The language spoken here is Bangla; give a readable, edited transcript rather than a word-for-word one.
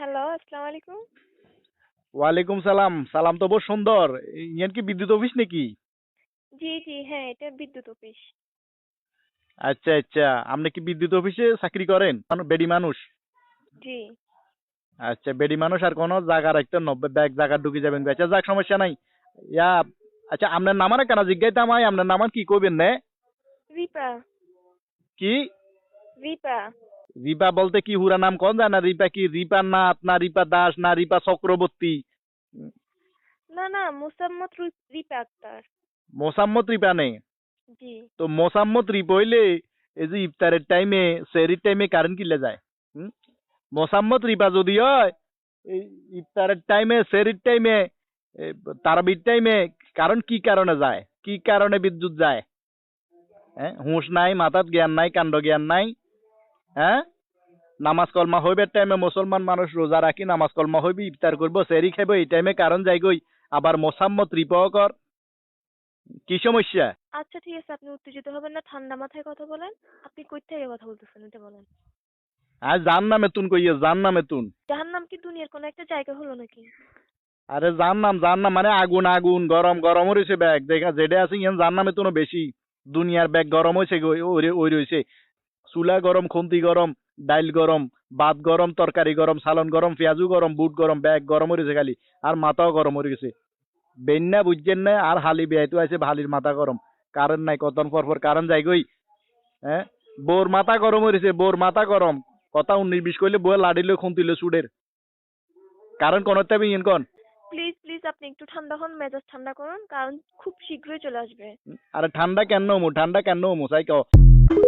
হ্যালো, আসসালামু আলাইকুম। ওয়ালাইকুম সালাম। সালাম তো বহুত সুন্দর। ইয়ান কি বিদ্যুৎ অফিস নাকি? জি, জি, হ্যাঁ, এটা বিদ্যুৎ অফিস। আচ্ছা আচ্ছা, আপনি কি বিদ্যুৎ অফিসে চাকরি করেন? বেডি মানুষ। জি। আচ্ছা, বেডি মানুষ আর কোনো জায়গা রাখতে নব্বই ব্যাগ জায়গা ঢুকে যাবেন। আচ্ছা যাক, সমস্যা নাই। ইয়া, আচ্ছা আপনার নামার কেন জিজ্ঞাইতাম আই, আপনার নামান কি কইবেন নে? রিপা, কি রিপা। রিপা বলতে কি হুরা নাম কোন যায় না? রিপা কি রিপা নাথ না রিপা দাস না রিপা চক্রবর্তী? না, না, মোসাম্মত রিপা আক্তার। মোসাম্মদ রিপা নেই? জি। তো মোসাম্মদ রিপা হইলে এই যে ইফতারের টাইমে সেহরির টাইমে কারেন্ট কিলে যায়? হুম? মোসাম্মদ রিপা যদি হয় এই ইফতারের টাইমে সেহরির টাইমে তারাবির টাইমে কারণ কি কারণে যায়? কি কারণে বিদ্যুৎ যায়? হ্যাঁ, হুঁশ নাই, মাথাত জ্ঞান নাই, কাণ্ড জ্ঞান নাই। হ্যাঁ, নামাজ কলমা হইবার টাইমে মুসলমান মানুষ রোজা রাখি নামাজ কলমা হইবি ইফতার করবো সেহরি খাইব এই টাইমে কারণ যাই গই, আবার মোসাম্মদ রিপাও কর। কি সমস্যা? আচ্ছা, ঠিক আছে, আপনি উত্তেজিত হবেন না, ঠান্ডা মাথায় কথা বলেন। আপনি কই থেকে কথা বলতেছেন এটা বলেন। আর জান নামে তুন কইয়ে জান নামে তুন। জাহান্নাম কি দুনিয়ার কোনো একটা জায়গা হলো নাকি? আরে জান নাম মানে আগুন আগুন গরম গরম হইছে ব্যাগ দেখা যেটা আছে ইয়ান জান নামে তুনো বেশি। দুনিয়ার ব্যাগ গরম হইছে ওই রইছে। চুলা গরম, খুন্তি গরম, ডাইল গরম, ভাত গরম, তরকারি গরম, সালন গরম, পেঁয়াজু গরম, বুট গরম, ব্যাগ গরম হইছে খালি। আর মাথাও গরম হয়ে গেছে। বেন্যা বুঝছেন না, আর হালি বেয়াইতো আছে হালির মাথা গরম। কারেন্ট নাই, কতন পর কারেন্ট যাই গই। হ্যাঁ, বোর মাথা গরম হয়েছে, বোর মাথা গরম। কথা 19-20 কইলে বউ লাড়িলে খুন্তিলে সুডের। কারেন্ট কোন তাবি ইন কোন? প্লিজ, প্লিজ, আপনি একটু ঠান্ডা হন, মেজাজ ঠান্ডা করুন, কারণ খুব শীঘ্রই চলে আসবে। আরে ঠান্ডা কেন হমু, ঠান্ডা কেন হমু চাই কও।